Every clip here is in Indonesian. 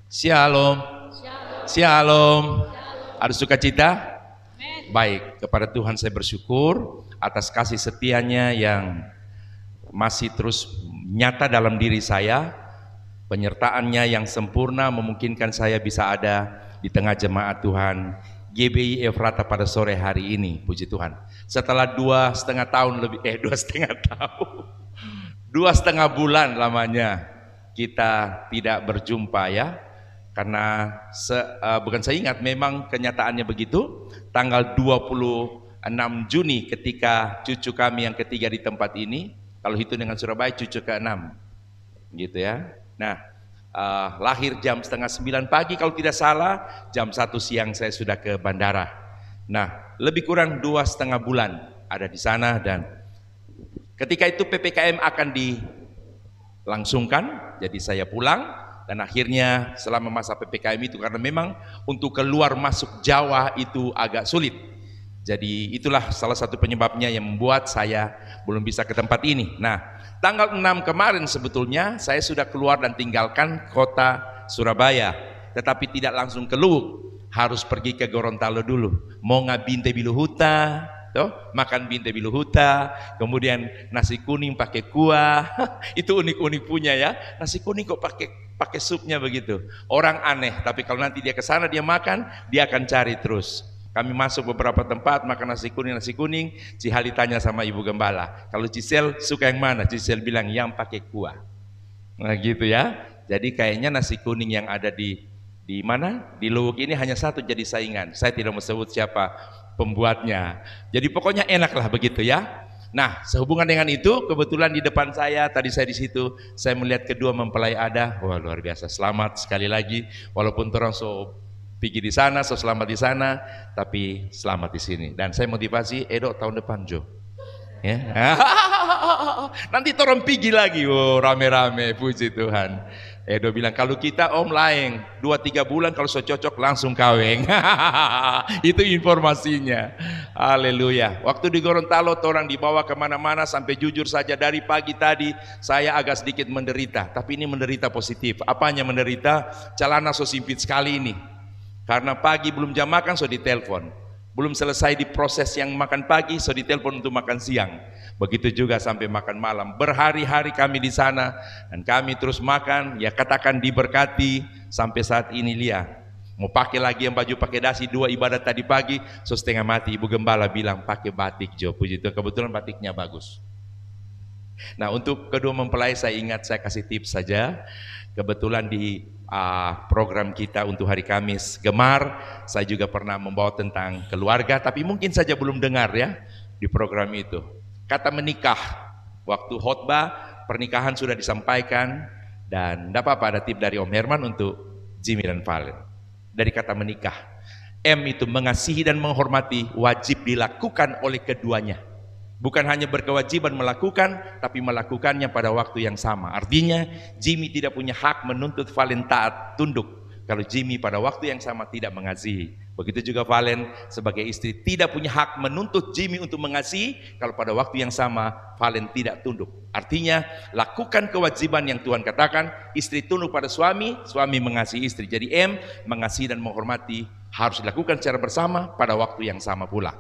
Shalom. Shalom. Ada sukacita? Baik, kepada Tuhan saya bersyukur atas kasih setianya yang masih terus nyata dalam diri saya. Penyertaannya yang sempurna memungkinkan saya bisa ada di tengah jemaat Tuhan GBI Efrata pada sore hari ini. Puji Tuhan. Setelah 2,5 tahun lebih, 2,5 tahun, 2,5 bulan lamanya kita tidak berjumpa ya. Karena bukan saya ingat, memang kenyataannya begitu. Tanggal 26 Juni ketika cucu kami yang ketiga di tempat ini, kalau hitung dengan Surabaya cucu ke-6 gitu ya. Nah, lahir jam 8:30 pagi kalau tidak salah, jam 1 siang saya sudah ke bandara. Nah, lebih kurang 2,5 bulan ada di sana, dan ketika itu PPKM akan dilangsungkan, jadi saya pulang. Dan akhirnya selama masa PPKM itu, karena memang untuk keluar masuk Jawa itu agak sulit. Jadi itulah salah satu penyebabnya yang membuat saya belum bisa ke tempat ini. Nah, tanggal 6 kemarin sebetulnya saya sudah keluar dan tinggalkan kota Surabaya. Tetapi tidak langsung ke Luwuk, harus pergi ke Gorontalo dulu. Mau ngabinte biluhuta, makan binte biluhuta, kemudian nasi kuning pakai kuah. Itu unik-unik punya ya, nasi kuning kok pakai supnya begitu. Orang aneh, tapi kalau nanti dia ke sana dia makan, dia akan cari terus. Kami masuk beberapa tempat makan nasi kuning. Cihali tanya sama Ibu Gembala, kalau Cisel suka yang mana? Cisel bilang yang pakai kuah. Nah gitu ya. Jadi kayaknya nasi kuning yang ada di mana? Di Luwuk ini hanya satu jadi saingan. Saya tidak mau sebut siapa pembuatnya. Jadi pokoknya enak lah begitu ya. Nah, sehubungan dengan itu, kebetulan di depan saya, tadi saya di situ, saya melihat kedua mempelai ada. Wah, luar biasa. Selamat sekali lagi. Walaupun orang so pergi di sana, so selamat di sana, tapi selamat di sini. Dan saya motivasi, Edo tahun depan Jo. Ya. Nanti orang pergi lagi, rame-rame, puji Tuhan. Edo bilang, kalau kita om lain 2-3 bulan kalau so cocok langsung kawin. Itu informasinya. Haleluya. Waktu di Gorontalo orang dibawa kemana-mana, sampai jujur saja dari pagi tadi saya agak sedikit menderita. Tapi ini menderita positif. Apanya menderita? Celana so sempit sekali ini. Karena pagi belum jam makan so ditelepon. Belum selesai diproses yang makan pagi so ditelepon untuk makan siang. Begitu juga sampai makan malam. Berhari-hari kami di sana dan kami terus makan. Ya katakan diberkati sampai saat ini lihat. Mau pakai lagi yang baju pakai dasi, 2 ibadat tadi pagi so setengah mati. Ibu Gembala bilang pakai batik Jo. Puji Tuhan, kebetulan batiknya bagus. Nah, untuk kedua mempelai saya ingat saya kasih tips saja. Kebetulan di program kita untuk hari Kamis Gemar, saya juga pernah membawa tentang keluarga, tapi mungkin saja belum dengar ya di program itu. Kata menikah, waktu khotbah pernikahan sudah disampaikan, dan tidak apa-apa ada tip dari Om Herman untuk Jimmy dan Valen. Dari kata menikah, M itu mengasihi dan menghormati, wajib dilakukan oleh keduanya. Bukan hanya berkewajiban melakukan, tapi melakukannya pada waktu yang sama. Artinya Jimmy tidak punya hak menuntut Valen taat tunduk kalau Jimmy pada waktu yang sama tidak mengasihi. Begitu juga Valen sebagai istri tidak punya hak menuntut Jimmy untuk mengasihi kalau pada waktu yang sama Valen tidak tunduk. Artinya lakukan kewajiban yang Tuhan katakan, istri tunduk pada suami, suami mengasihi istri. Jadi M, mengasihi dan menghormati harus dilakukan secara bersama pada waktu yang sama pula.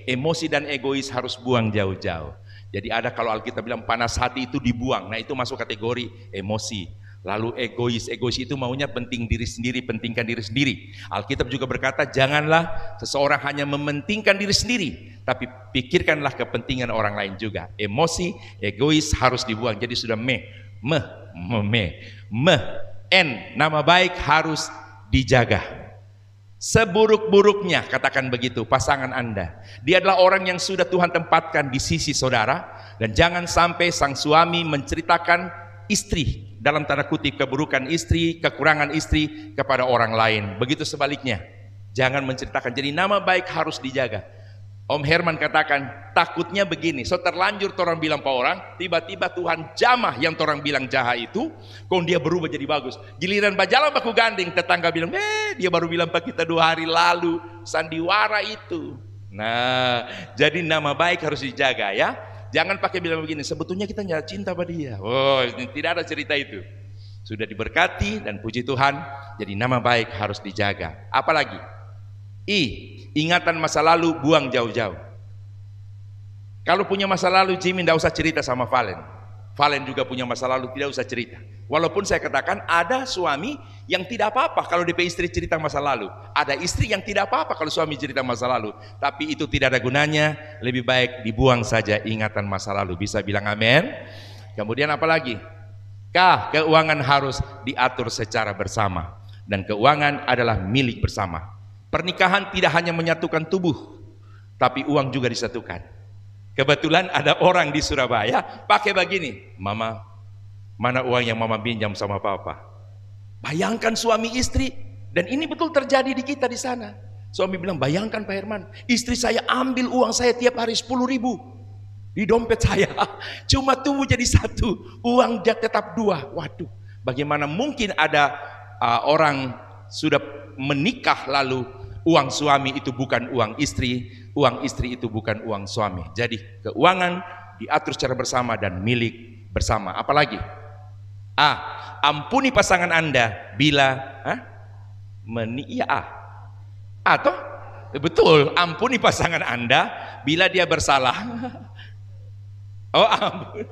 Emosi dan egois harus buang jauh-jauh. Jadi ada kalau Alkitab bilang panas hati itu dibuang. Nah itu masuk kategori emosi. Lalu egois itu maunya penting diri sendiri, pentingkan diri sendiri. Alkitab juga berkata janganlah seseorang hanya mementingkan diri sendiri, tapi pikirkanlah kepentingan orang lain juga. Emosi, egois harus dibuang. Jadi sudah N, nama baik harus dijaga. Seburuk-buruknya, katakan begitu, pasangan Anda, dia adalah orang yang sudah Tuhan tempatkan di sisi saudara. Dan jangan sampai sang suami menceritakan istri, dalam tanda kutip keburukan istri, kekurangan istri kepada orang lain. Begitu sebaliknya, jangan menceritakan. Jadi nama baik harus dijaga. Om Herman katakan takutnya begini, so terlanjur orang bilang pak orang, tiba-tiba Tuhan jamah yang orang bilang jahat itu, kok dia berubah jadi bagus. Giliran bajalan baku ganding, tetangga bilang, dia baru bilang pak kita 2 hari lalu, sandiwara itu. Nah, jadi nama baik harus dijaga ya. Jangan pakai bilang begini, sebetulnya kita nggak cinta pada dia. Oh, tidak ada cerita itu. Sudah diberkati dan puji Tuhan, jadi nama baik harus dijaga. Apalagi? Ingatan masa lalu buang jauh-jauh. Kalau punya masa lalu, Jimmy tidak usah cerita sama Valen. Valen juga punya masa lalu, tidak usah cerita. Walaupun saya katakan ada suami yang tidak apa-apa kalau DP istri cerita masa lalu. Ada istri yang tidak apa-apa kalau suami cerita masa lalu. Tapi itu tidak ada gunanya, lebih baik dibuang saja ingatan masa lalu. Bisa bilang amin? Kemudian apa lagi? Keuangan harus diatur secara bersama. Dan keuangan adalah milik bersama. Pernikahan tidak hanya menyatukan tubuh, tapi uang juga disatukan. Kebetulan ada orang di Surabaya pakai begini, Mama, mana uang yang Mama pinjam sama Papa? Bayangkan suami istri, dan ini betul terjadi di kita di sana. Suami bilang, bayangkan Pak Herman, istri saya ambil uang saya tiap hari 10.000 di dompet saya, cuma tumbuh jadi 1, uang dia tetap 2. Waduh, bagaimana mungkin ada orang sudah menikah lalu uang suami itu bukan uang istri itu bukan uang suami. Jadi keuangan diatur secara bersama dan milik bersama. Apalagi? Ampuni pasangan Anda bila atau betul, ampuni pasangan Anda bila dia bersalah. Oh, ampun.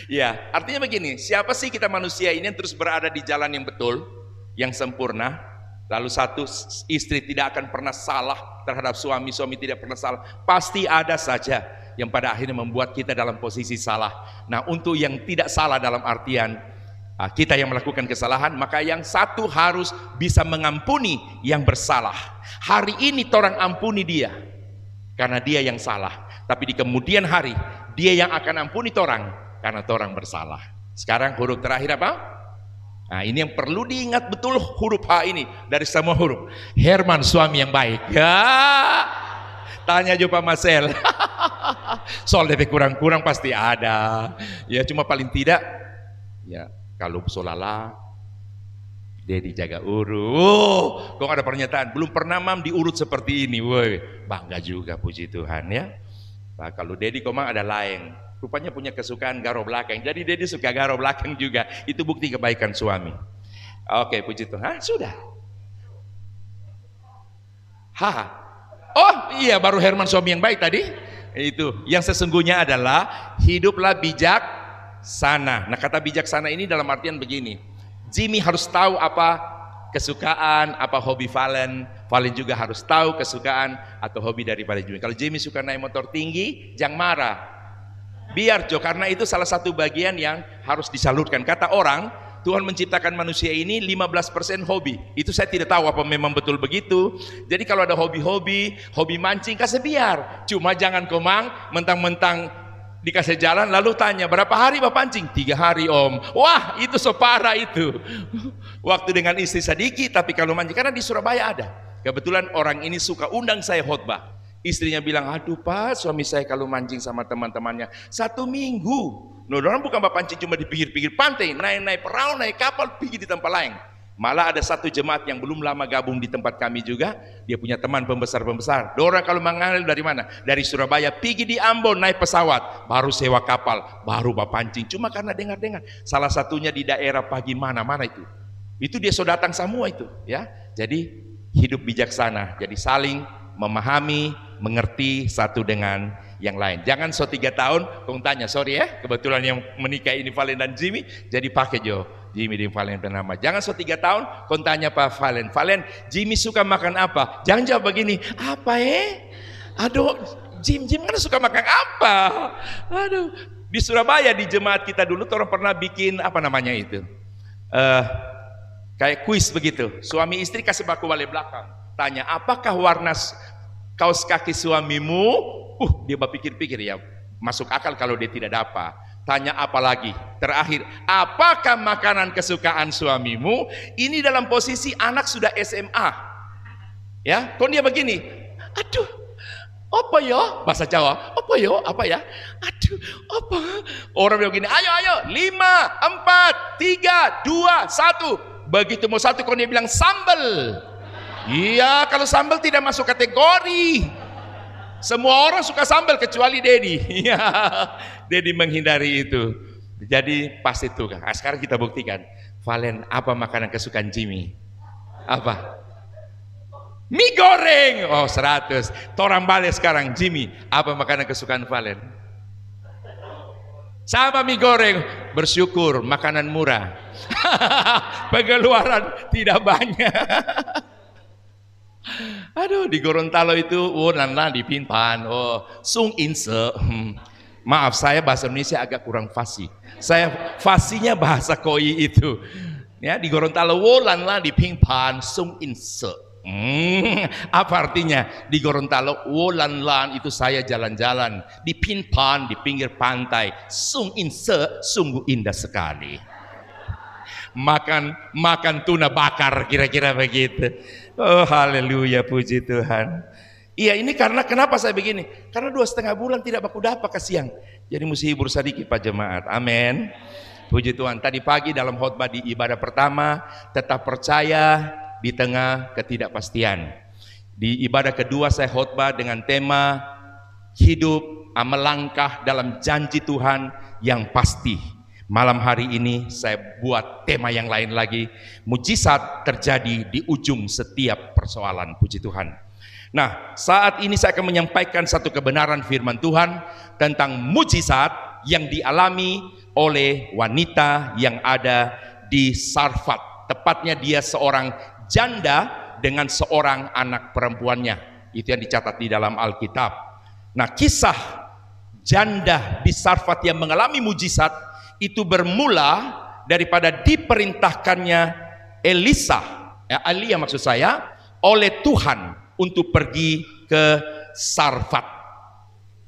Ya, artinya begini, siapa sih kita manusia ini yang terus berada di jalan yang betul, yang sempurna? Lalu satu, istri tidak akan pernah salah terhadap suami, suami tidak pernah salah. Pasti ada saja yang pada akhirnya membuat kita dalam posisi salah. Nah, untuk yang tidak salah dalam artian kita yang melakukan kesalahan, maka yang satu harus bisa mengampuni yang bersalah. Hari ini torang ampuni dia karena dia yang salah, tapi di kemudian hari dia yang akan ampuni torang karena torang bersalah. Sekarang huruf terakhir apa? Nah, ini yang perlu diingat betul, huruf H ini dari semua huruf. Herman suami yang baik. Ya, tanya aja Pak Marcel. Soal DP kurang-kurang pasti ada. Ya, cuma paling tidak, ya kalau solala, dia dijaga urut. Kok ada pernyataan, belum pernah Mam diurut seperti ini. Woi, bangga juga, puji Tuhan ya. Nah, kalau Dedi Komang ada lain. Rupanya punya kesukaan garo belakang. Jadi Dedi suka garo belakang juga. Itu bukti kebaikan suami. Oke, puji Tuhan. Sudah. Oh iya, baru Herman suami yang baik tadi. Itu. Yang sesungguhnya adalah hiduplah bijaksana. Nah, kata bijaksana ini dalam artian begini. Jimmy harus tahu apa kesukaan, apa hobi Valen. Valen juga harus tahu kesukaan atau hobi daripada Jimmy. Kalau Jimmy suka naik motor tinggi, jangan marah. Biar Jo, karena itu salah satu bagian yang harus disalurkan. Kata orang, Tuhan menciptakan manusia ini 15% hobi. Itu saya tidak tahu apa memang betul begitu. Jadi kalau ada hobi-hobi, hobi mancing, kasih biar. Cuma jangan Komang, mentang-mentang dikasih jalan lalu tanya, berapa hari Bapak pancing? 3 hari Om. Wah, itu so parah itu. Waktu dengan istri sedikit, tapi kalau mancing, karena di Surabaya ada. Kebetulan orang ini suka undang saya khotbah. Istrinya bilang, aduh Pak, suami saya kalau mancing sama teman-temannya 1 minggu. Nah, orang bukan pancing cuma di pinggir-pinggir pantai, naik perahu, naik kapal, pergi di tempat lain. Malah ada satu jemaat yang belum lama gabung di tempat kami juga, dia punya teman pembesar-pembesar. Dorang kalau mengalir dari mana? Dari Surabaya, pergi di Ambon naik pesawat, baru sewa kapal, baru pancing. Cuma karena dengar-dengar, salah satunya di daerah pagi mana itu. Itu dia sudah datang semua itu, ya. Jadi hidup bijaksana, jadi saling memahami, mengerti satu dengan yang lain. Jangan 3 tahun kau tanya, sorry ya, kebetulan yang menikah ini Valen dan Jimmy, jadi pakai Jo Jimmy dan Valen bernama. Jangan 3 tahun kau tanya Pak Valen, Jimmy suka makan apa? Jangan jawab begini, apa aduh, Jimmy kan suka makan apa? Aduh, di Surabaya di jemaat kita dulu orang pernah bikin apa namanya itu, kayak kuis begitu. Suami istri kasih baku balik belakang, tanya apakah warna kaos kaki suamimu? Dia berpikir-pikir, ya masuk akal kalau dia tidak dapat. Tanya apa lagi? Terakhir, apakah makanan kesukaan suamimu? Ini dalam posisi anak sudah SMA. Ya, kok dia begini? Aduh, apa ya? Bahasa Jawa, apa ya? Apa ya? Aduh, apa? Orang bilang begini, ayo, 5, 4, 3, 2, 1. Begitu mau 1, kok dia bilang sambal. Iya, kalau sambal tidak masuk kategori. Semua orang suka sambal kecuali Dedi. Dedi menghindari itu. Jadi pas itu kan. Nah, sekarang kita buktikan. Valen, apa makanan kesukaan Jimmy? Apa? Mie goreng. Oh, 100. Torang balik sekarang, Jimmy, apa makanan kesukaan Valen? Sama mie goreng. Bersyukur, makanan murah. Pengeluaran tidak banyak. Aduh, di Gorontalo itu, oh nana di Pinpan, oh sung inse. Maaf, saya bahasa Indonesia agak kurang fasih. Saya fasihnya bahasa Koi itu. Ya, di Gorontalo, oh nana di Pinpan, sung inse. Apa artinya? Di Gorontalo, oh lan itu saya jalan-jalan. Di Pinpan, di pinggir pantai, sung inse, sungguh indah sekali. Makan tuna bakar, kira-kira begitu. Oh haleluya, puji Tuhan. Iya, ini karena kenapa saya begini? Karena 2,5 bulan tidak baku dapat ke siang. Jadi mesti hibur sedikit Pak Jemaat. Amin. Puji Tuhan. Tadi pagi dalam khotbah di ibadah pertama, tetap percaya di tengah ketidakpastian. Di ibadah kedua saya khotbah dengan tema hidup melangkah dalam janji Tuhan yang pasti. Malam hari ini saya buat tema yang lain lagi. Mujizat terjadi di ujung setiap persoalan. Puji Tuhan. Nah, saat ini saya akan menyampaikan satu kebenaran firman Tuhan tentang mujizat yang dialami oleh wanita yang ada di Sarfat. Tepatnya dia seorang janda dengan seorang anak perempuannya. Itu yang dicatat di dalam Alkitab. Nah, kisah janda di Sarfat yang mengalami mujizat itu bermula daripada diperintahkannya Elia maksud saya, oleh Tuhan untuk pergi ke Sarfat.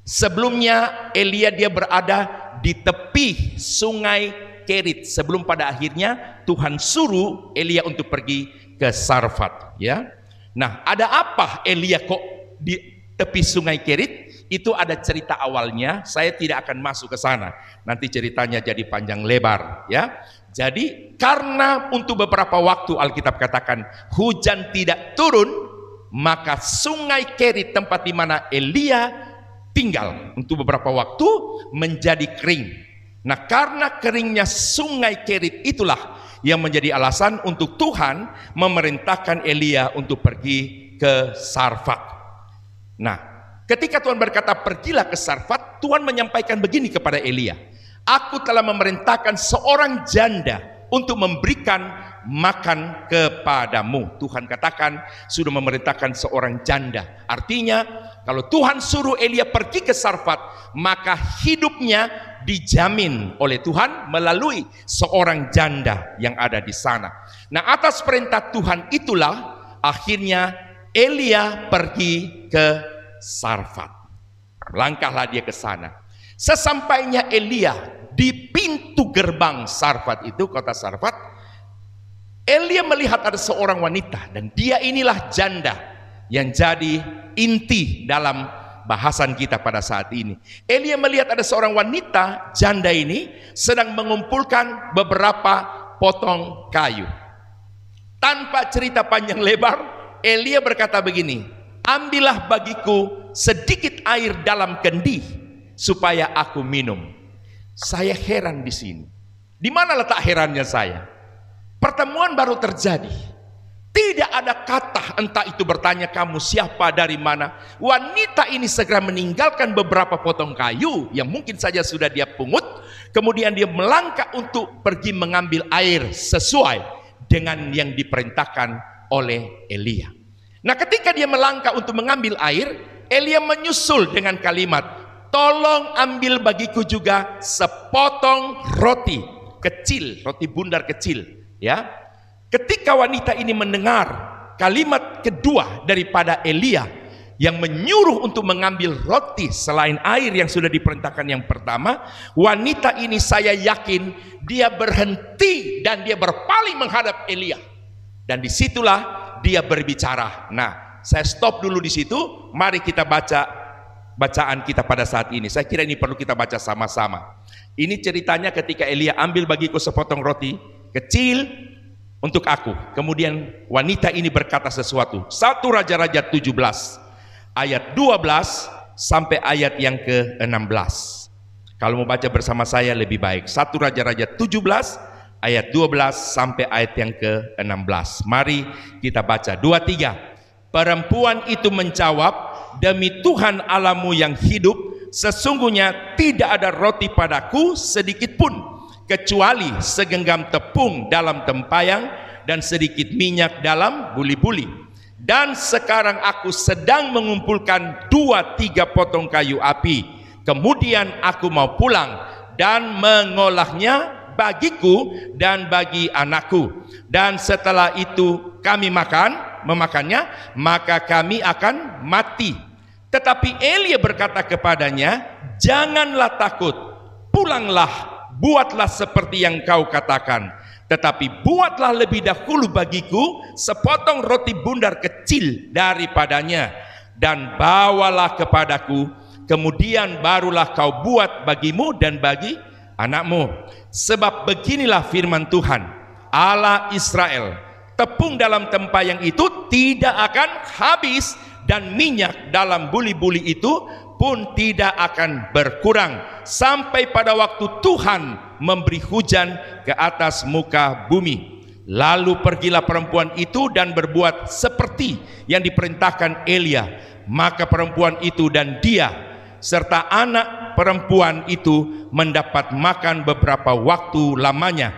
Sebelumnya Elia dia berada di tepi sungai Kerit sebelum pada akhirnya Tuhan suruh Elia untuk pergi ke Sarfat, ya. Nah, ada apa Elia kok di tepi sungai Kerit? Itu ada cerita awalnya, saya tidak akan masuk ke sana. Nanti ceritanya jadi panjang lebar, ya. Jadi karena untuk beberapa waktu Alkitab katakan hujan tidak turun, maka sungai Kerit tempat di mana Elia tinggal untuk beberapa waktu menjadi kering. Nah, karena keringnya sungai Kerit itulah yang menjadi alasan untuk Tuhan memerintahkan Elia untuk pergi ke Sarfat. Nah, ketika Tuhan berkata pergilah ke Sarfat, Tuhan menyampaikan begini kepada Elia. Aku telah memerintahkan seorang janda untuk memberikan makan kepadamu. Tuhan katakan sudah memerintahkan seorang janda. Artinya kalau Tuhan suruh Elia pergi ke Sarfat, maka hidupnya dijamin oleh Tuhan melalui seorang janda yang ada di sana. Nah, atas perintah Tuhan itulah akhirnya Elia pergi ke Sarfat. Langkahlah dia ke sana. Sesampainya Elia di pintu gerbang Sarfat itu, kota Sarfat, Elia melihat ada seorang wanita dan dia inilah janda yang jadi inti dalam bahasan kita pada saat ini. Elia melihat ada seorang wanita janda ini sedang mengumpulkan beberapa potong kayu. Tanpa cerita panjang lebar, Elia berkata begini, ambillah bagiku sedikit air dalam kendi supaya aku minum. Saya heran di sini. Di mana letak herannya saya? Pertemuan baru terjadi. Tidak ada kata, entah itu bertanya kamu siapa, dari mana. Wanita ini segera meninggalkan beberapa potong kayu yang mungkin saja sudah dia pungut. Kemudian dia melangkah untuk pergi mengambil air sesuai dengan yang diperintahkan oleh Elia. Nah, ketika dia melangkah untuk mengambil air, Elia menyusul dengan kalimat, tolong ambil bagiku juga sepotong roti kecil, roti bundar kecil, ya. Ketika wanita ini mendengar kalimat kedua daripada Elia yang menyuruh untuk mengambil roti selain air yang sudah diperintahkan yang pertama, wanita ini saya yakin dia berhenti dan dia berpaling menghadap Elia. Dan disitulah dia berbicara. Nah, saya stop dulu di situ. Mari kita baca bacaan kita pada saat ini. Saya kira ini perlu kita baca sama-sama. Ini ceritanya ketika Elia ambil bagiku sepotong roti kecil untuk aku. Kemudian wanita ini berkata sesuatu. 1 Raja-Raja 17 ayat 12 sampai ayat yang ke-16. Kalau mau baca bersama saya lebih baik. 1 Raja-Raja 17 ayat 12 sampai ayat yang ke-16. Mari kita baca 2-3. Perempuan itu menjawab, demi Tuhan Allahmu yang hidup, sesungguhnya tidak ada roti padaku sedikit pun, kecuali segenggam tepung dalam tempayang dan sedikit minyak dalam buli-buli. Dan sekarang aku sedang mengumpulkan 2-3 potong kayu api. Kemudian aku mau pulang dan mengolahnya bagiku dan bagi anakku. Dan setelah itu kami memakannya, maka kami akan mati. Tetapi Elia berkata kepadanya, janganlah takut, pulanglah, buatlah seperti yang kau katakan. Tetapi buatlah lebih dahulu bagiku sepotong roti bundar kecil daripadanya, dan bawalah kepadaku, kemudian barulah kau buat bagimu dan bagi anakmu. Sebab beginilah firman Tuhan Allah Israel, tepung dalam tempayang itu tidak akan habis, dan minyak dalam buli-buli itu pun tidak akan berkurang sampai pada waktu Tuhan memberi hujan ke atas muka bumi. Lalu pergilah perempuan itu dan berbuat seperti yang diperintahkan Elia. Maka perempuan itu dan dia serta anak perempuan itu mendapat makan beberapa waktu lamanya.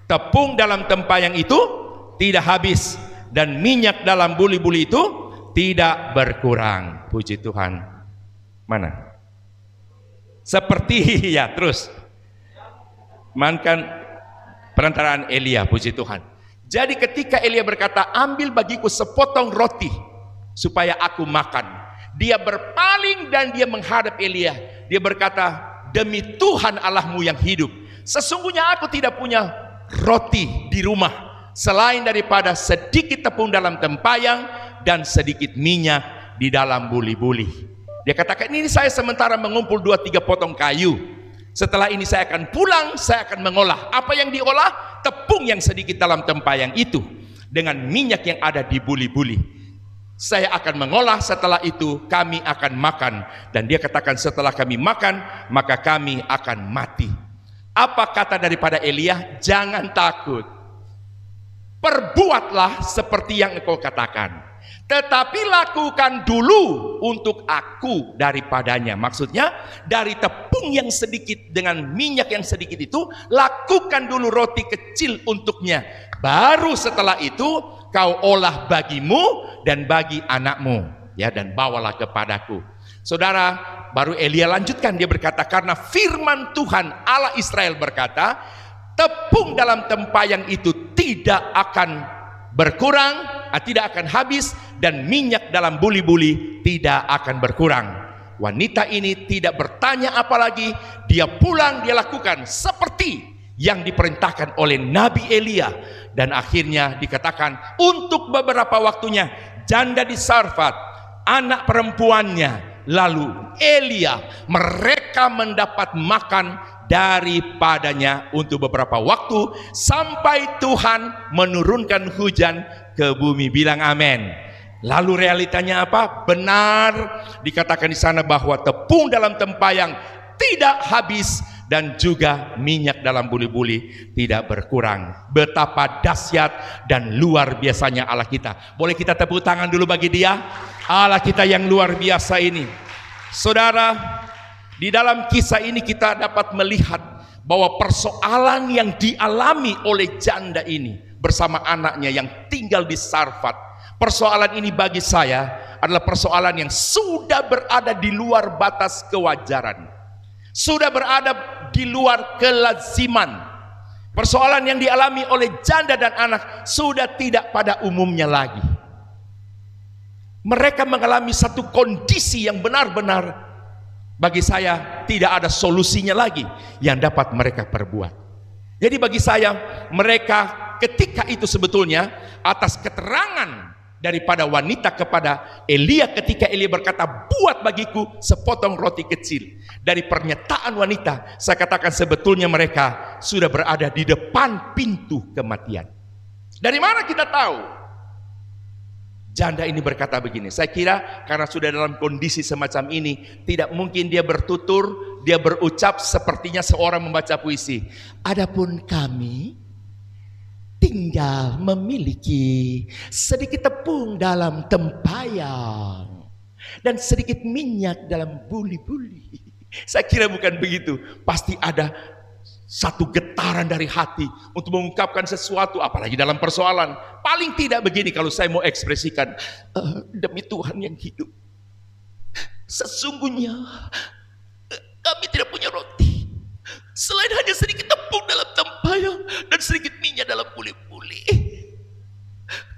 Tepung dalam tempayang itu tidak habis, dan minyak dalam buli-buli itu tidak berkurang. Puji Tuhan. Mana? Seperti ya, terus mankan perantaraan Elia. Puji Tuhan. Jadi ketika Elia berkata, ambil bagiku sepotong roti supaya aku makan, dia berpaling dan dia menghadap Elia. Dia berkata, demi Tuhan Allahmu yang hidup, sesungguhnya aku tidak punya roti di rumah selain daripada sedikit tepung dalam tempayang dan sedikit minyak di dalam buli-buli. Dia katakan, ini saya sementara mengumpul 2-3 potong kayu. Setelah ini saya akan pulang, saya akan mengolah. Apa yang diolah? Tepung yang sedikit dalam tempayang itu dengan minyak yang ada di buli-buli. Saya akan mengolah, setelah itu kami akan makan. Dan dia katakan, setelah kami makan, maka kami akan mati. Apa kata daripada Elia? Jangan takut, perbuatlah seperti yang engkau katakan, tetapi lakukan dulu untuk aku daripadanya. Maksudnya dari tepung yang sedikit dengan minyak yang sedikit itu, lakukan dulu roti kecil untuknya. Baru setelah itu kau olah bagimu dan bagi anakmu, ya, dan bawalah kepadaku. Saudara, baru Elia lanjutkan, dia berkata, karena firman Tuhan Allah Israel berkata, tepung dalam tempayang itu tidak akan berkurang, tidak akan habis, dan minyak dalam buli-buli tidak akan berkurang. Wanita ini tidak bertanya apalagi, dia pulang, dia lakukan seperti yang diperintahkan oleh Nabi Elia. Dan akhirnya dikatakan untuk beberapa waktunya janda di Sarfat, anak perempuannya, lalu Elia, mereka mendapat makan daripadanya untuk beberapa waktu sampai Tuhan menurunkan hujan ke bumi. Bilang amin. Lalu realitanya apa? Benar dikatakan di sana bahwa tepung dalam tempayang tidak habis dan juga minyak dalam buli-buli tidak berkurang. Betapa dahsyat dan luar biasanya Allah kita. Boleh kita tepuk tangan dulu bagi dia? Allah kita yang luar biasa ini. Saudara, di dalam kisah ini kita dapat melihat bahwa persoalan yang dialami oleh janda ini bersama anaknya yang tinggal di Sarfat, persoalan ini bagi saya adalah persoalan yang sudah berada di luar batas kewajaran, sudah berada di luar kelaziman. Persoalan yang dialami oleh janda dan anak sudah tidak pada umumnya lagi. Mereka mengalami satu kondisi yang benar-benar bagi saya tidak ada solusinya lagi yang dapat mereka perbuat. Jadi bagi saya, mereka ketika itu sebetulnya atas keterangan daripada wanita kepada Elia, ketika Elia berkata, buat bagiku sepotong roti kecil. Dari pernyataan wanita, saya katakan sebetulnya mereka sudah berada di depan pintu kematian. Dari mana kita tahu? Janda ini berkata begini, saya kira karena sudah dalam kondisi semacam ini, tidak mungkin dia bertutur, dia berucap sepertinya seorang membaca puisi. Adapun kami, tinggal memiliki sedikit tepung dalam tempayan dan sedikit minyak dalam buli-buli. Saya kira bukan begitu. Pasti ada satu getaran dari hati untuk mengungkapkan sesuatu, apalagi dalam persoalan. Paling tidak begini kalau saya mau ekspresikan, demi Tuhan yang hidup, sesungguhnya kami tidak punya roti selain hanya sedikit tepung dalam tempayan dan sedikit minyak dalam buli-buli.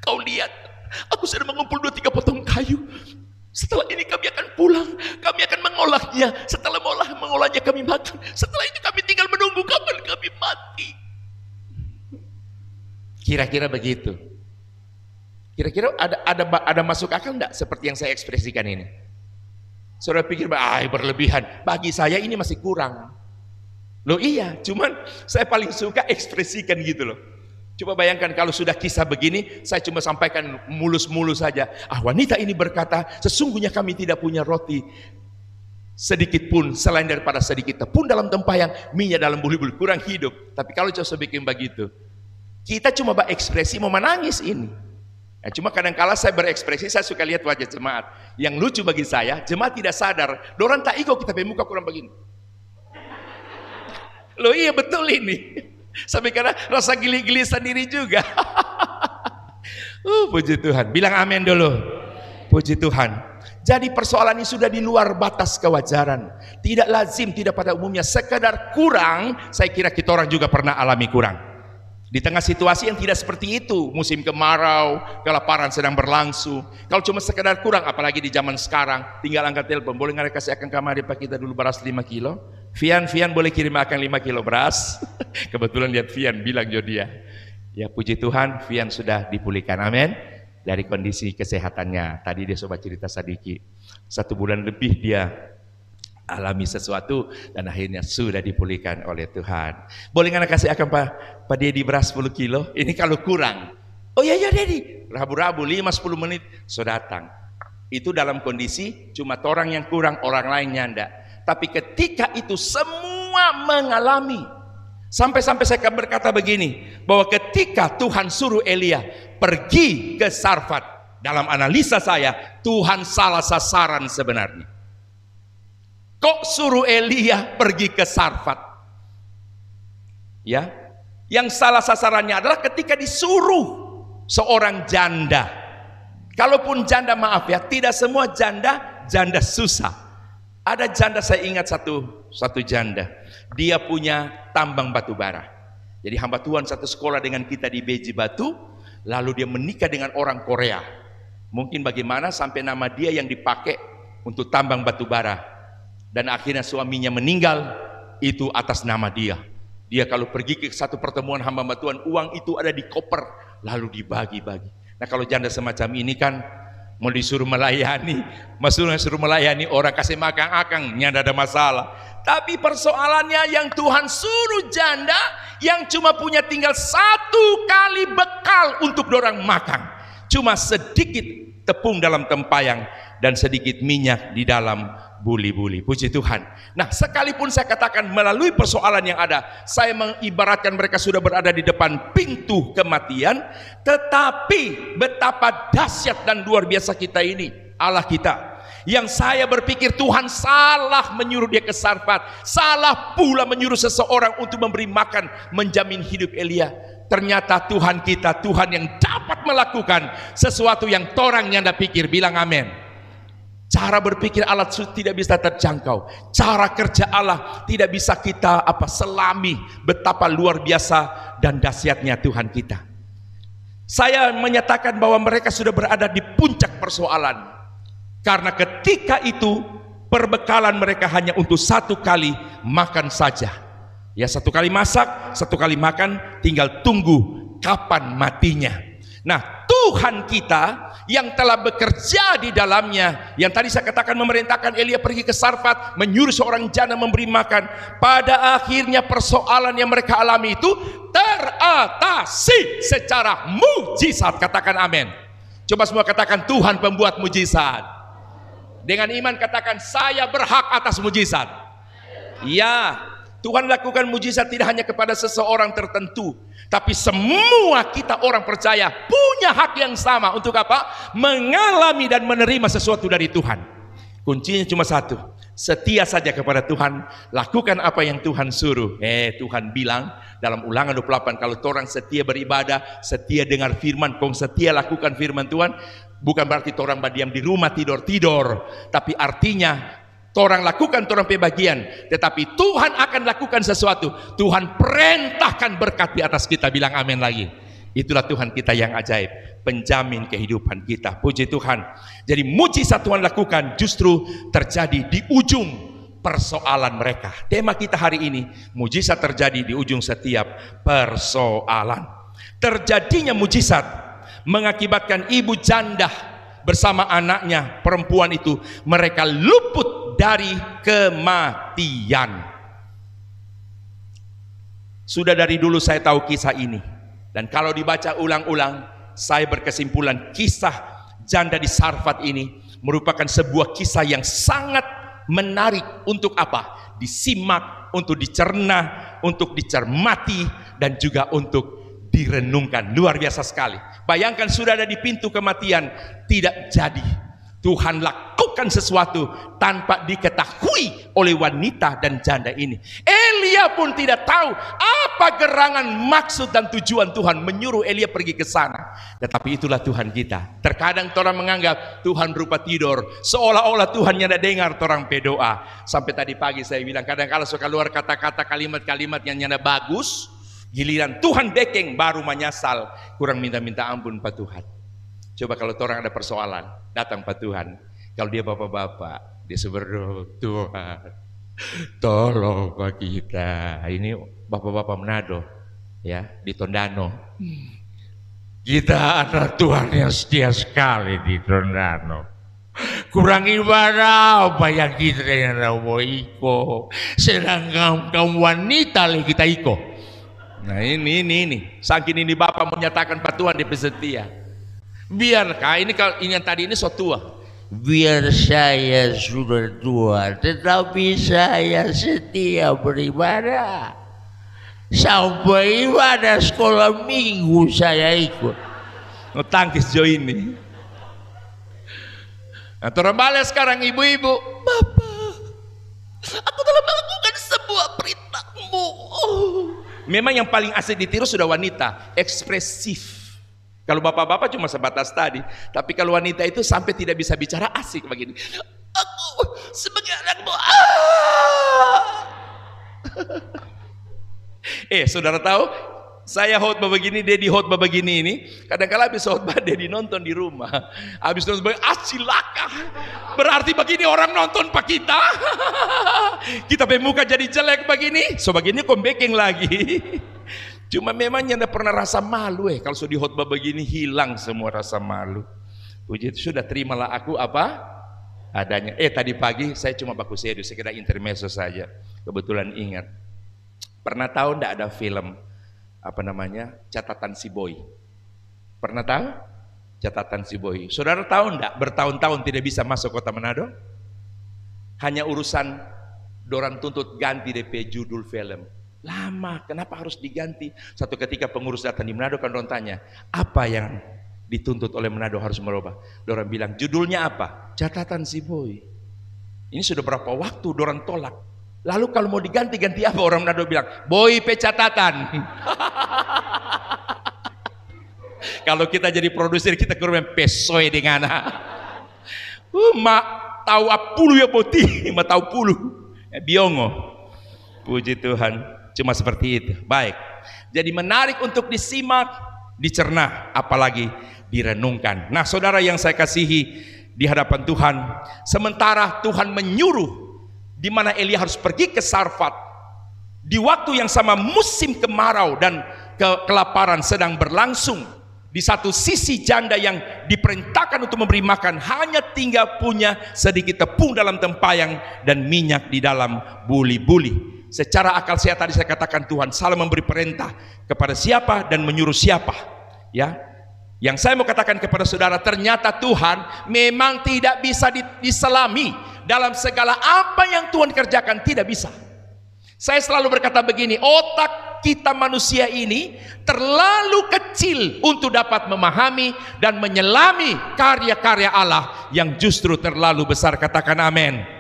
Kau lihat, aku sedang mengumpul 2-3 potong kayu. Setelah ini kami akan pulang, kami akan mengolahnya. Setelah mengolahnya kami makan. Setelah itu kami tinggal menunggu kapan kami mati. Kira-kira begitu. Kira-kira ada masuk akal enggak seperti yang saya ekspresikan ini? Saudara pikir, berlebihan. Bagi saya ini masih kurang. Loh iya, cuman saya paling suka ekspresikan gitu loh. Coba bayangkan kalau sudah kisah begini, saya cuma sampaikan mulus-mulus saja. Wanita ini berkata, sesungguhnya kami tidak punya roti sedikit pun selain daripada sedikit tepung dalam tempayan, minyak dalam buli-buli, kurang hidup. Tapi kalau coba bikin begitu, kita cuma berekspresi mau menangis ini. Cuma kadang-kala saya berekspresi, saya suka lihat wajah jemaat. Yang lucu bagi saya, jemaat tidak sadar, dorang tak iko kita muka kurang begini. Loh iya betul ini. Sampai karena rasa gili-gili sendiri juga. Puji Tuhan. Bilang amin dulu. Puji Tuhan. Jadi persoalan ini sudah di luar batas kewajaran. Tidak lazim, tidak pada umumnya. Sekedar kurang, saya kira kita orang juga pernah alami kurang. Di tengah situasi yang tidak seperti itu, musim kemarau, kelaparan sedang berlangsung. Kalau cuma sekedar kurang, apalagi di zaman sekarang, tinggal angkat telepon, boleh nggak kasih akan kamar Pak kita dulu beras 5 kilo? Fian boleh kirim akan 5 kilo beras? Kebetulan lihat Fian bilang dia. Ya puji Tuhan, Fian sudah dipulihkan, amin. Dari kondisi kesehatannya. Tadi dia coba cerita sedikit. 1 bulan lebih dia alami sesuatu dan akhirnya sudah dipulihkan oleh Tuhan. Boleh nggak kasih akan Pak Dedi beras 10 kilo? Ini kalau kurang. Oh ya Dedi, rabu-rabu 5-10 menit sudah datang. Itu dalam kondisi cuma orang yang kurang, orang lain nyanda. Tapi ketika itu semua mengalami, sampai-sampai saya berkata begini, bahwa ketika Tuhan suruh Elia pergi ke Sarfat, dalam analisa saya Tuhan salah sasaran sebenarnya. Kok suruh Elia pergi ke Sarfat? Ya, yang salah sasarannya adalah ketika disuruh seorang janda. Kalaupun janda, maaf ya, tidak semua janda susah. Ada janda, saya ingat satu janda, dia punya tambang batu bara. Jadi hamba Tuhan satu sekolah dengan kita di Beji Batu, lalu dia menikah dengan orang Korea. Mungkin bagaimana sampai nama dia yang dipakai untuk tambang batu bara. Dan akhirnya suaminya meninggal, itu atas nama dia. Dia kalau pergi ke satu pertemuan hamba Tuhan, uang itu ada di koper, lalu dibagi-bagi. Nah kalau janda semacam ini kan mau disuruh melayani, suruh melayani orang kasih makan akang, nyanda ada masalah. Tapi persoalannya yang Tuhan suruh janda yang cuma punya tinggal 1 kali bekal untuk dorang makan, cuma sedikit tepung dalam tempayan dan sedikit minyak di dalam buli-buli. Puji Tuhan. Nah, sekalipun saya katakan melalui persoalan yang ada, saya mengibaratkan mereka sudah berada di depan pintu kematian, tetapi betapa dahsyat dan luar biasa kita ini, Allah kita, yang saya berpikir Tuhan salah menyuruh dia ke Sarfat, salah pula menyuruh seseorang untuk memberi makan, menjamin hidup Elia. Ternyata Tuhan kita, Tuhan yang dapat melakukan sesuatu yang torang yang tidak pikir. Bilang amin. Cara berpikir Allah tidak bisa terjangkau. Cara kerja Allah tidak bisa kita selami. Betapa luar biasa dan dahsyatnya Tuhan kita. Saya menyatakan bahwa mereka sudah berada di puncak persoalan. Karena ketika itu perbekalan mereka hanya untuk 1 kali makan saja. Ya 1 kali masak, 1 kali makan, tinggal tunggu kapan matinya. Nah, Tuhan kita yang telah bekerja di dalamnya, yang tadi saya katakan memerintahkan Elia pergi ke Sarfat, menyuruh seorang janda memberi makan, pada akhirnya persoalan yang mereka alami itu teratasi secara mujizat. Katakan amin. Coba semua katakan Tuhan pembuat mujizat. Dengan iman katakan saya berhak atas mujizat. Ya, Tuhan lakukan mujizat tidak hanya kepada seseorang tertentu, tapi semua kita orang percaya punya hak yang sama. Untuk apa? Mengalami dan menerima sesuatu dari Tuhan. Kuncinya cuma satu, setia saja kepada Tuhan, lakukan apa yang Tuhan suruh. Tuhan bilang dalam Ulangan 28, kalau orang setia beribadah, setia dengar firman, kau setia lakukan firman Tuhan, bukan berarti orang berdiam di rumah tidur-tidur, tapi artinya orang lakukan orang bagian, tetapi Tuhan akan lakukan sesuatu. Tuhan perintahkan berkat di atas kita. Bilang amin lagi. Itulah Tuhan kita yang ajaib, penjamin kehidupan kita. Puji Tuhan. Jadi mujizat Tuhan lakukan justru terjadi di ujung persoalan mereka. Tema kita hari ini, mujizat terjadi di ujung setiap persoalan. Terjadinya mujizat mengakibatkan ibu janda bersama anaknya perempuan itu, mereka luput dari kematian. Sudah dari dulu saya tahu kisah ini, dan kalau dibaca ulang-ulang, saya berkesimpulan kisah janda di Sarfat ini merupakan sebuah kisah yang sangat menarik. Untuk apa? Disimak, untuk dicerna, untuk dicermati, dan juga untuk direnungkan. Luar biasa sekali. Bayangkan sudah ada di pintu kematian, tidak jadi. Tuhan lakukan sesuatu tanpa diketahui oleh wanita dan janda ini. Elia pun tidak tahu apa gerangan, maksud dan tujuan Tuhan menyuruh Elia pergi ke sana. Tetapi itulah Tuhan kita. Terkadang orang menganggap Tuhan berupa tidur, seolah-olah Tuhan yang tidak dengar orang berdoa. Sampai tadi pagi saya bilang, kadang-kadang suka keluar kata-kata, kalimat-kalimat yang nyana bagus, giliran Tuhan dekeng baru menyesal, kurang minta-minta ampun Pak Tuhan. Coba kalau orang ada persoalan, datang Pak Tuhan. Kalau dia bapak-bapak, dia berdoa, Tuhan tolong Pak kita. Ini bapak-bapak Manado, ya, di Tondano. Kita anak Tuhan yang setia sekali di Tondano. Kurang ibadah apa yang kita yang mau iko, sedangkan kaum wanita lagi kita iko. Nah ini saking ini bapak menyatakan Pak Tuhan dia setia. Biarkah ini, kalau ini yang tadi ini so tua, biar saya sudah tua tetapi saya setia beribadah. Sampai ibadah sekolah minggu saya ikut. Tangkis jo ini. Nah, orang balas sekarang ibu-ibu, Bapak, aku telah melakukan sebuah perintahmu. Memang yang paling asik ditiru sudah wanita, ekspresif. Kalau bapak-bapak cuma sebatas tadi, tapi kalau wanita itu sampai tidak bisa bicara, asik begini. Aku sebagai anakmu. Saudara tahu, saya khotbah begini, dia di khotbah begini ini. Kadang-kadang habis khotbah dia dinonton di rumah. Habis nonton begini, cilaka. Berarti begini orang nonton pak kita. Kita pemuka jadi jelek begini, so begini kombeking lagi. Cuma memang tidak pernah rasa malu kalau sudah di khotbah begini hilang semua rasa malu. Puji sudah terimalah aku apa adanya. Tadi pagi saya cuma baku serius, saya kira intermezzo saja. Kebetulan ingat. Pernah tahu tidak ada film apa namanya Catatan Si Boy? Pernah tahu? Catatan Si Boy. Saudara tahu tidak? Bertahun-tahun tidak bisa masuk kota Manado. Hanya urusan dorang tuntut ganti DP judul film. Lama, kenapa harus diganti? Satu ketika pengurus datang di Manado, kan orang tanya, apa yang dituntut oleh Manado harus merubah? Dorang bilang, judulnya apa? Catatan Si Boy. Ini sudah berapa waktu dorang tolak. Lalu kalau mau diganti-ganti apa? Orang Manado bilang, Boy pe catatan. Kalau kita jadi produser, kita kurang pesoy dengan mak tahu apulu ya putih, mak tahu pulu. Biongo. Puji Tuhan. Cuma seperti itu. Baik. Jadi menarik untuk disimak, dicerna, apalagi direnungkan. Nah, saudara yang saya kasihi di hadapan Tuhan, sementara Tuhan menyuruh di mana Elia harus pergi ke Sarfat di waktu yang sama, musim kemarau dan kelaparan sedang berlangsung. Di satu sisi janda yang diperintahkan untuk memberi makan hanya tinggal punya sedikit tepung dalam tempayang dan minyak di dalam buli-buli. Secara akal sehat tadi saya katakan Tuhan salah memberi perintah kepada siapa dan menyuruh siapa. Ya, yang saya mau katakan kepada saudara, ternyata Tuhan memang tidak bisa diselami dalam segala apa yang Tuhan kerjakan, tidak bisa. Saya selalu berkata begini, otak kita manusia ini terlalu kecil untuk dapat memahami dan menyelami karya-karya Allah yang justru terlalu besar. Katakan amin.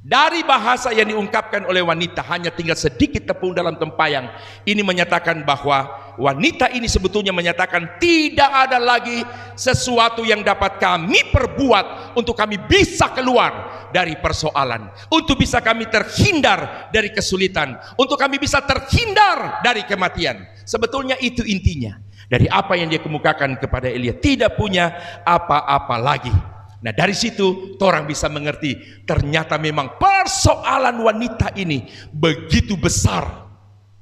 Dari bahasa yang diungkapkan oleh wanita, hanya tinggal sedikit tepung dalam tempayan, ini menyatakan bahwa wanita ini sebetulnya menyatakan tidak ada lagi sesuatu yang dapat kami perbuat untuk kami bisa keluar dari persoalan, untuk bisa kami terhindar dari kesulitan, untuk kami bisa terhindar dari kematian. Sebetulnya itu intinya dari apa yang dia kemukakan kepada Elia, tidak punya apa-apa lagi. Nah, dari situ orang bisa mengerti ternyata memang persoalan wanita ini begitu besar.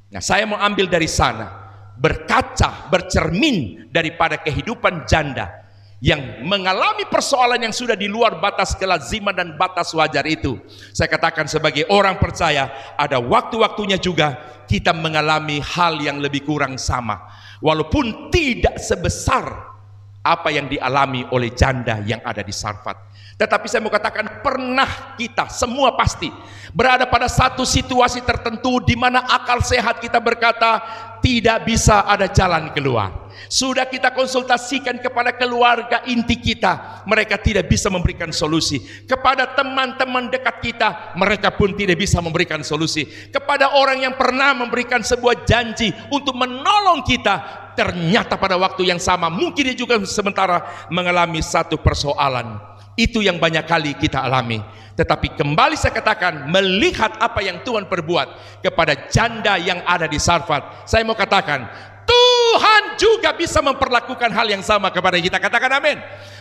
Nah, saya mau ambil dari sana, berkaca, bercermin daripada kehidupan janda yang mengalami persoalan yang sudah di luar batas kelaziman dan batas wajar itu. Saya katakan sebagai orang percaya, ada waktu-waktunya juga kita mengalami hal yang lebih kurang sama, walaupun tidak sebesar apa yang dialami oleh janda yang ada di Sarfat. Tetapi saya mau katakan, pernah kita semua pasti berada pada satu situasi tertentu di mana akal sehat kita berkata tidak bisa ada jalan keluar. Sudah kita konsultasikan kepada keluarga inti kita, mereka tidak bisa memberikan solusi. Kepada teman-teman dekat kita, mereka pun tidak bisa memberikan solusi. Kepada orang yang pernah memberikan sebuah janji untuk menolong kita, ternyata pada waktu yang sama mungkin dia juga sementara mengalami satu persoalan. Itu yang banyak kali kita alami. Tetapi kembali saya katakan, melihat apa yang Tuhan perbuat kepada janda yang ada di Sarfat, saya mau katakan Tuhan juga bisa memperlakukan hal yang sama kepada kita. Katakan amin.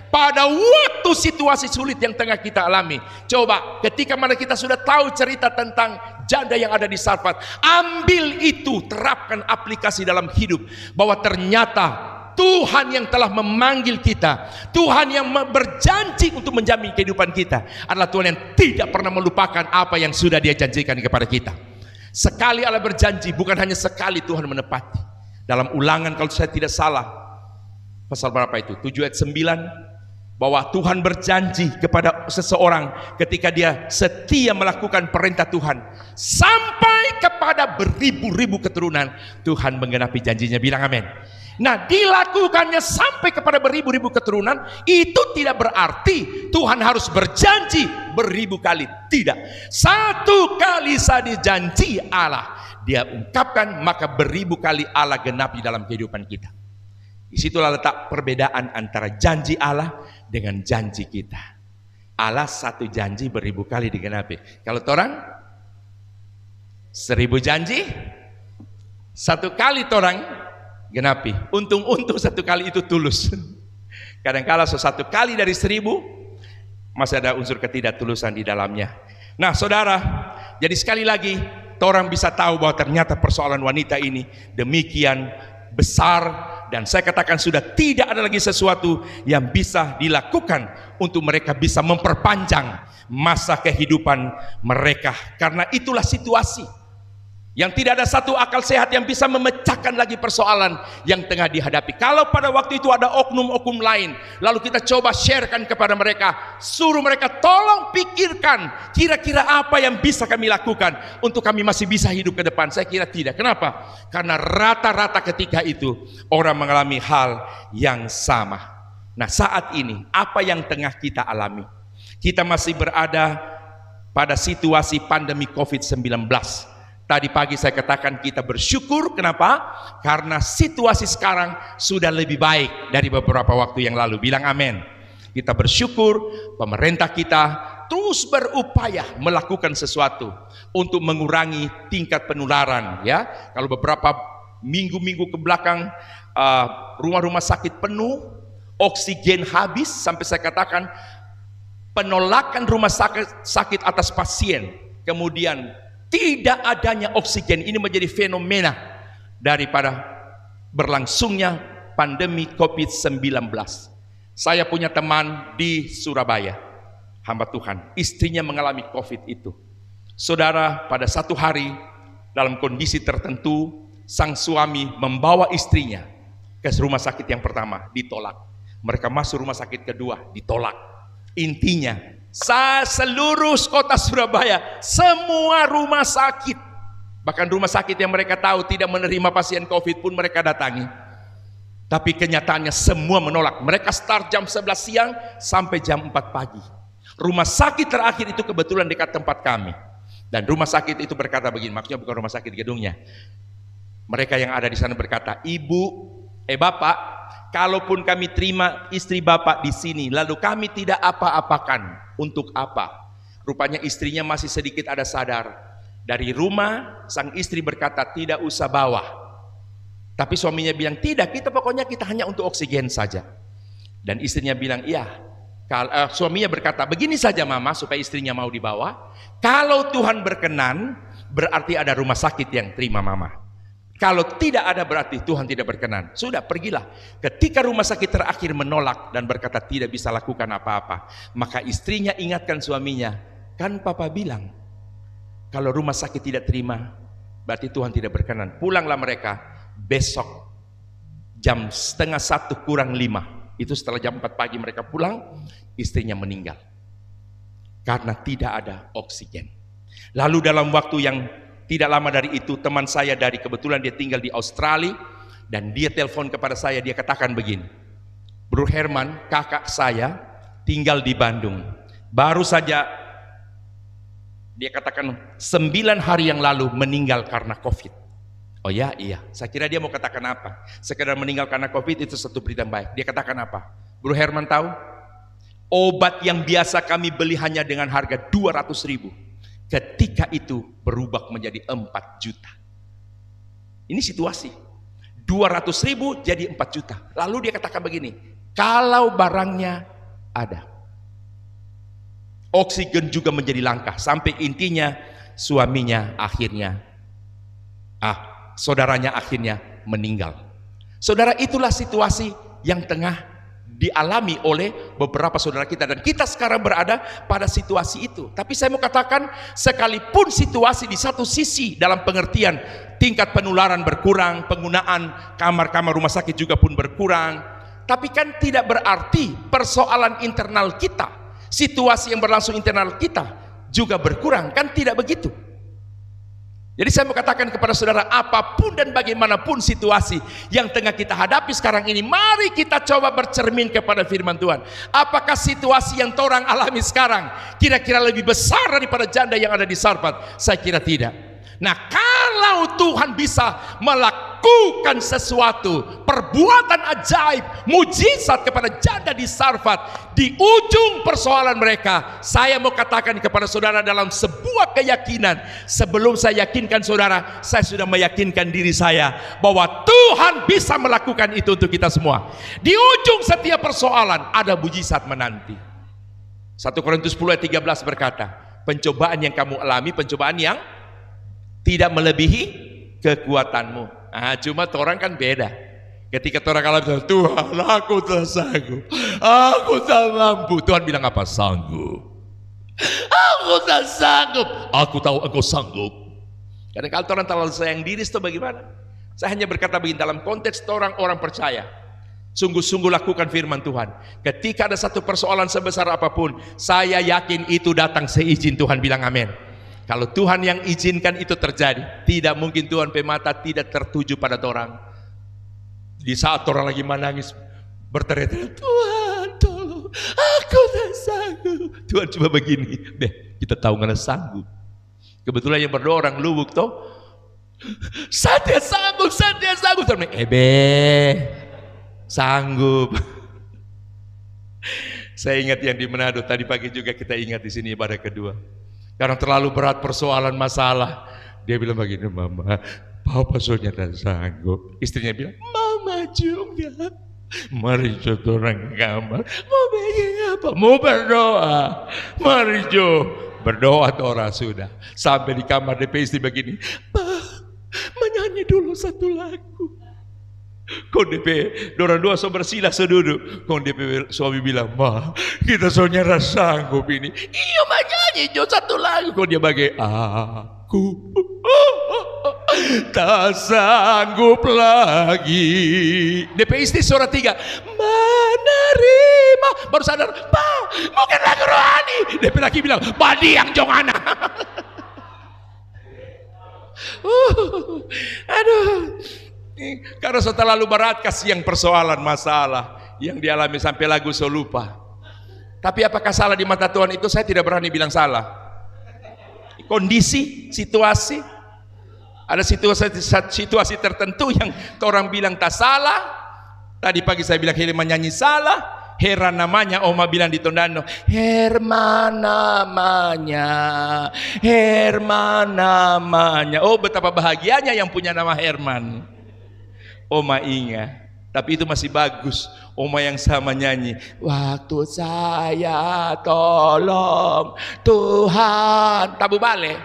Pada waktu situasi sulit yang tengah kita alami, coba ketika mana kita sudah tahu cerita tentang janda yang ada di Sarfat, ambil itu, terapkan aplikasi dalam hidup, bahwa ternyata Tuhan yang telah memanggil kita, Tuhan yang berjanji untuk menjamin kehidupan kita, adalah Tuhan yang tidak pernah melupakan apa yang sudah Dia janjikan kepada kita. Sekali Allah berjanji, bukan hanya sekali Tuhan menepati. Dalam Ulangan kalau saya tidak salah, pasal berapa itu? 7 ayat 9, bahwa Tuhan berjanji kepada seseorang ketika dia setia melakukan perintah Tuhan sampai kepada beribu-ribu keturunan, Tuhan menggenapi janjinya. Bilang amin. Nah, dilakukannya sampai kepada beribu-ribu keturunan, itu tidak berarti Tuhan harus berjanji beribu kali. Tidak. Satu kali saja janji Allah Dia ungkapkan, maka beribu kali Allah genapi dalam kehidupan kita. Disitulah letak perbedaan antara janji Allah dengan janji kita. Allah satu janji beribu kali digenapi. Kalau orang 1000 janji, satu kali orang genapi. Untung-untung satu kali itu tulus. Kadang-kala satu kali dari 1000 masih ada unsur ketidaktulusan di dalamnya. Nah, saudara, jadi sekali lagi orang bisa tahu bahwa ternyata persoalan wanita ini demikian besar, dan saya katakan sudah tidak ada lagi sesuatu yang bisa dilakukan untuk mereka bisa memperpanjang masa kehidupan mereka, karena itulah situasi yang tidak ada satu akal sehat yang bisa memecahkan lagi persoalan yang tengah dihadapi. Kalau pada waktu itu ada oknum-oknum lain, lalu kita coba sharekan kepada mereka, suruh mereka tolong pikirkan kira-kira apa yang bisa kami lakukan untuk kami masih bisa hidup ke depan. Saya kira tidak. Kenapa? Karena rata-rata ketika itu orang mengalami hal yang sama. Nah, saat ini apa yang tengah kita alami? Kita masih berada pada situasi pandemi COVID-19. Tadi pagi saya katakan kita bersyukur. Kenapa? Karena situasi sekarang sudah lebih baik dari beberapa waktu yang lalu. Bilang amin. Kita bersyukur pemerintah kita terus berupaya melakukan sesuatu untuk mengurangi tingkat penularan. Ya, kalau beberapa minggu-minggu ke belakang rumah-rumah sakit penuh, oksigen habis, sampai saya katakan penolakan rumah sakit atas pasien, kemudian tidak adanya oksigen, ini menjadi fenomena daripada berlangsungnya pandemi COVID-19. Saya punya teman di Surabaya, hamba Tuhan, istrinya mengalami COVID itu. Saudara, pada satu hari dalam kondisi tertentu, sang suami membawa istrinya ke rumah sakit yang pertama, ditolak. Mereka masuk rumah sakit kedua, ditolak. Intinya Seluruh kota Surabaya, semua rumah sakit, bahkan rumah sakit yang mereka tahu tidak menerima pasien COVID pun mereka datangi. Tapi kenyataannya semua menolak. Mereka start jam 11 siang sampai jam 4 pagi. Rumah sakit terakhir itu kebetulan dekat tempat kami. Dan rumah sakit itu berkata begini, maksudnya bukan rumah sakit gedungnya. Mereka yang ada di sana berkata, Bapak, kalaupun kami terima istri Bapak di sini, lalu kami tidak apa-apakan, untuk apa? Rupanya istrinya masih sedikit ada sadar. Dari rumah, sang istri berkata, tidak usah bawa. Tapi suaminya bilang, tidak, kita hanya untuk oksigen saja. Dan istrinya bilang, iya. Suaminya berkata, begini saja Mama, supaya istrinya mau dibawa. Kalau Tuhan berkenan, berarti ada rumah sakit yang terima Mama. Kalau tidak ada, berarti Tuhan tidak berkenan. Sudah, pergilah. Ketika rumah sakit terakhir menolak dan berkata tidak bisa lakukan apa-apa, maka istrinya ingatkan suaminya, kan Papa bilang, kalau rumah sakit tidak terima, berarti Tuhan tidak berkenan. Pulanglah mereka. Besok jam 12:30 kurang 5, itu setelah jam 4 pagi mereka pulang, istrinya meninggal karena tidak ada oksigen. Lalu dalam waktu yang tidak lama dari itu, teman saya kebetulan dia tinggal di Australia, dan dia telepon kepada saya, dia katakan begini, Bro Herman, kakak saya tinggal di Bandung, baru saja dia katakan 9 hari yang lalu meninggal karena COVID. Oh ya, iya. Saya kira dia mau katakan apa? Sekedar meninggal karena COVID itu satu berita baik. Dia katakan apa? Bro Herman tahu? Obat yang biasa kami beli hanya dengan harga 200.000. Ketika itu berubah menjadi 4 juta. Ini situasi. 200.000 jadi 4 juta. Lalu dia katakan begini, kalau barangnya ada. Oksigen juga menjadi langka. Sampai intinya suaminya saudaranya akhirnya meninggal. Saudara, itulah situasi yang tengah dialami oleh beberapa saudara kita, dan kita sekarang berada pada situasi itu. Tapi saya mau katakan, sekalipun situasi di satu sisi dalam pengertian tingkat penularan berkurang, penggunaan kamar-kamar rumah sakit juga pun berkurang, tapi kan tidak berarti persoalan internal kita, situasi yang berlangsung internal kita juga berkurang, kan tidak begitu. Jadi saya mau katakan kepada saudara, apapun dan bagaimanapun situasi yang tengah kita hadapi sekarang ini, mari kita coba bercermin kepada firman Tuhan. Apakah situasi yang orang alami sekarang kira-kira lebih besar daripada janda yang ada di Sarfat? Saya kira tidak. Nah, kalau Tuhan bisa melakukan sesuatu, perbuatan ajaib, mujizat kepada janda di Sarfat, di ujung persoalan mereka, saya mau katakan kepada saudara dalam sebuah keyakinan, sebelum saya yakinkan saudara, saya sudah meyakinkan diri saya bahwa Tuhan bisa melakukan itu untuk kita semua. Di ujung setiap persoalan ada mujizat menanti. 1 Korintus 10 ayat 13 berkata, pencobaan yang kamu alami, pencobaan yang tidak melebihi kekuatanmu. Cuma orang kan beda. Ketika orang kalau bilang, Tuhan aku tak sanggup, aku tak mampu, Tuhan bilang apa? Sanggup. Aku tak sanggup, aku tahu engkau sanggup. Karena kalau orang terlalu sayang diri itu bagaimana? Saya hanya berkata begini, dalam konteks orang percaya, sungguh-sungguh lakukan firman Tuhan. Ketika ada satu persoalan sebesar apapun, saya yakin itu datang seizin Tuhan, bilang amin. Kalau Tuhan yang izinkan itu terjadi, tidak mungkin Tuhan mata tidak tertuju pada orang. Di saat orang lagi menangis, berteriak, Tuhan tolong, aku tak sanggup. Tuhan cuma begini, kita tahu nggak sanggup. Kebetulan yang berdoa orang Lubuk toh, saya sanggup. Tuhan bilang, sanggup. Saya ingat yang di Manado tadi pagi juga kita ingat di sini ibadah kedua. Karena terlalu berat persoalan masalah, dia bilang begini, Mama, Papa soalnya tak sanggup. Istrinya bilang, Mama juga. Mari Jo orang kamar. Mau bikin apa? Mau berdoa. Mari Jo. Berdoa orang sudah. Sampai di kamar DP istri begini, Pak, menyanyi dulu satu lagu. Kau DP, orang dua so bersila seduduk. Kau DP suami bilang, Ma, kita soalnya rasa sanggup ini. Iya menyanyi Jo satu lagu. Kau dia bagai, aku tak sanggup lagi. DP istri suara 3, menerima Ma. Baru sadar, Ma, mungkin lagu rohani. Dia lagi bilang, Badi yang jongana. Aduh. Karena sudah terlalu berat kasih yang persoalan, masalah yang dialami sampai lagu saya lupa. Tapi apakah salah di mata Tuhan itu? Saya tidak berani bilang salah. Kondisi, situasi, ada situasi tertentu yang orang bilang tak salah. Tadi pagi saya bilang Herman nyanyi salah. Heran namanya, Oma bilang di Tondano, Herman namanya, Herman namanya. Oh, betapa bahagianya yang punya nama Herman. Oma ingat. Tapi itu masih bagus. Oma yang sama nyanyi, waktu saya tolong Tuhan, tabu balik.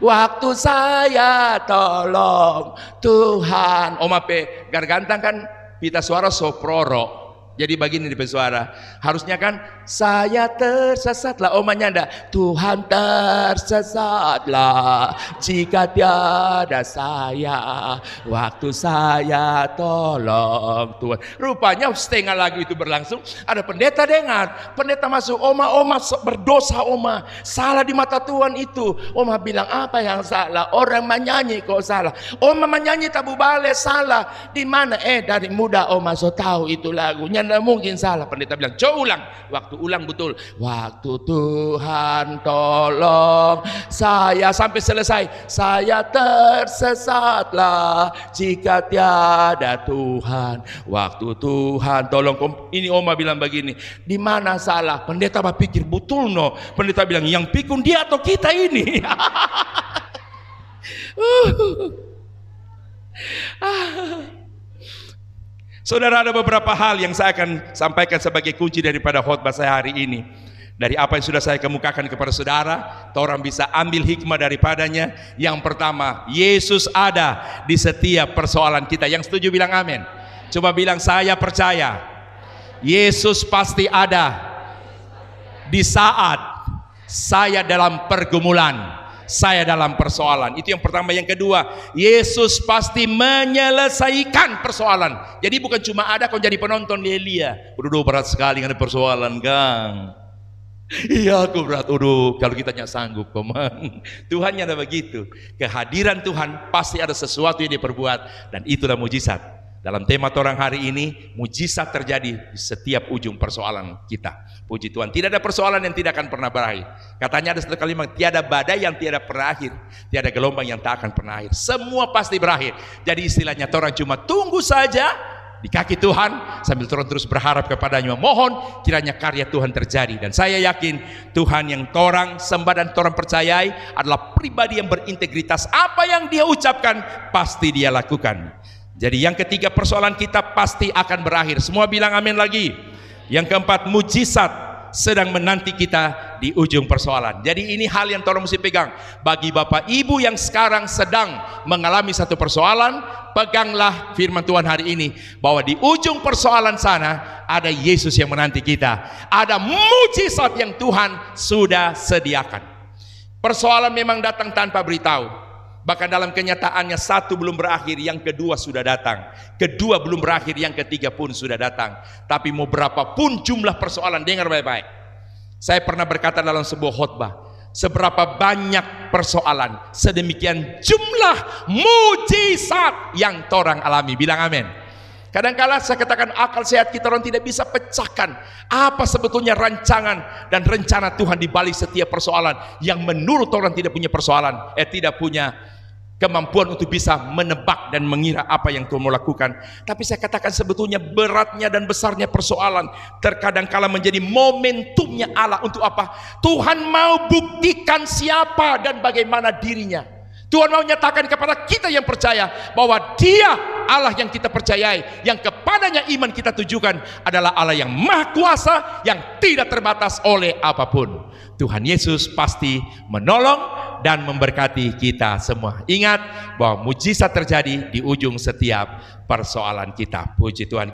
Waktu saya tolong Tuhan. Oma pe gargantang kan pita suara soproro. Jadi begini di pesuara, harusnya kan saya tersesatlah. Omanya ndak, Tuhan tersesatlah jika tiada saya, waktu saya tolong Tuhan. Rupanya setengah lagu itu berlangsung, ada pendeta dengar, pendeta masuk, Oma berdosa, Oma salah di mata Tuhan itu. Oma bilang, apa yang salah? Orang menyanyi kok salah. Oma menyanyi tabu bale salah. Di mana? Dari muda Oma so tahu itu lagunya. Tidak mungkin salah. Pendeta bilang, coba ulang. Waktu ulang betul. Waktu Tuhan tolong saya, sampai selesai. Saya tersesatlah jika tiada Tuhan. Waktu Tuhan tolong. Ini Oma bilang begini, di mana salah? Pendeta berpikir betul no. Pendeta bilang, yang pikun dia atau kita ini? Saudara, ada beberapa hal yang saya akan sampaikan sebagai kunci daripada khotbah saya hari ini. Dari apa yang sudah saya kemukakan kepada saudara, orang bisa ambil hikmah daripadanya. Yang pertama, Yesus ada di setiap persoalan kita. Yang setuju bilang amin. Coba bilang, saya percaya Yesus pasti ada di saat saya dalam pergumulan, saya dalam persoalan. Itu yang pertama. Yang kedua, Yesus pasti menyelesaikan persoalan. Jadi bukan cuma ada kau jadi penonton di Elia. Udah berat sekali ada persoalan, Kang. Iya aku berat. Kalau kita nggak sanggup, Komang. Tuhannya ada begitu. Kehadiran Tuhan pasti ada sesuatu yang diperbuat, dan itulah mujizat. Dalam tema orang hari ini, mujizat terjadi di setiap ujung persoalan kita. Puji Tuhan, tidak ada persoalan yang tidak akan pernah berakhir. Katanya ada satu kalimat, tiada badai yang tidak pernah akhir, tiada gelombang yang tak akan pernah akhir. Semua pasti berakhir. Jadi istilahnya orang cuma tunggu saja di kaki Tuhan, sambil terus berharap kepadanya, mohon kiranya karya Tuhan terjadi. Dan saya yakin Tuhan yang orang sembah dan orang percayai adalah pribadi yang berintegritas. Apa yang dia ucapkan pasti dia lakukan. Jadi yang ketiga, persoalan kita pasti akan berakhir. Semua bilang amin lagi. Yang keempat, mujizat sedang menanti kita di ujung persoalan. Jadi ini hal yang tolong mesti pegang. Bagi Bapak Ibu yang sekarang sedang mengalami satu persoalan, peganglah firman Tuhan hari ini, bahwa di ujung persoalan sana ada Yesus yang menanti kita. Ada mujizat yang Tuhan sudah sediakan. Persoalan memang datang tanpa beritahu. Bahkan dalam kenyataannya, satu belum berakhir, yang kedua sudah datang. Kedua belum berakhir, yang ketiga pun sudah datang. Tapi mau berapapun jumlah persoalan, dengar baik-baik. Saya pernah berkata dalam sebuah khotbah, seberapa banyak persoalan, sedemikian jumlah mujizat yang orang alami. Bilang amin. Kadang-kala saya katakan akal sehat kita orang tidak bisa pecahkan apa sebetulnya rancangan dan rencana Tuhan di balik setiap persoalan yang menurut orang tidak punya persoalan, tidak punya kemampuan untuk bisa menebak dan mengira apa yang Tuhan mau lakukan. Tapi saya katakan sebetulnya beratnya dan besarnya persoalan terkadang kala menjadi momentumnya Allah. Untuk apa? Tuhan mau buktikan siapa dan bagaimana dirinya. Tuhan mau nyatakan kepada kita yang percaya bahwa Dia Allah yang kita percayai, yang kepadanya iman kita tujukan, adalah Allah yang maha kuasa, yang tidak terbatas oleh apapun. Tuhan Yesus pasti menolong dan memberkati kita semua. Ingat bahwa mujizat terjadi di ujung setiap persoalan kita. Puji Tuhan.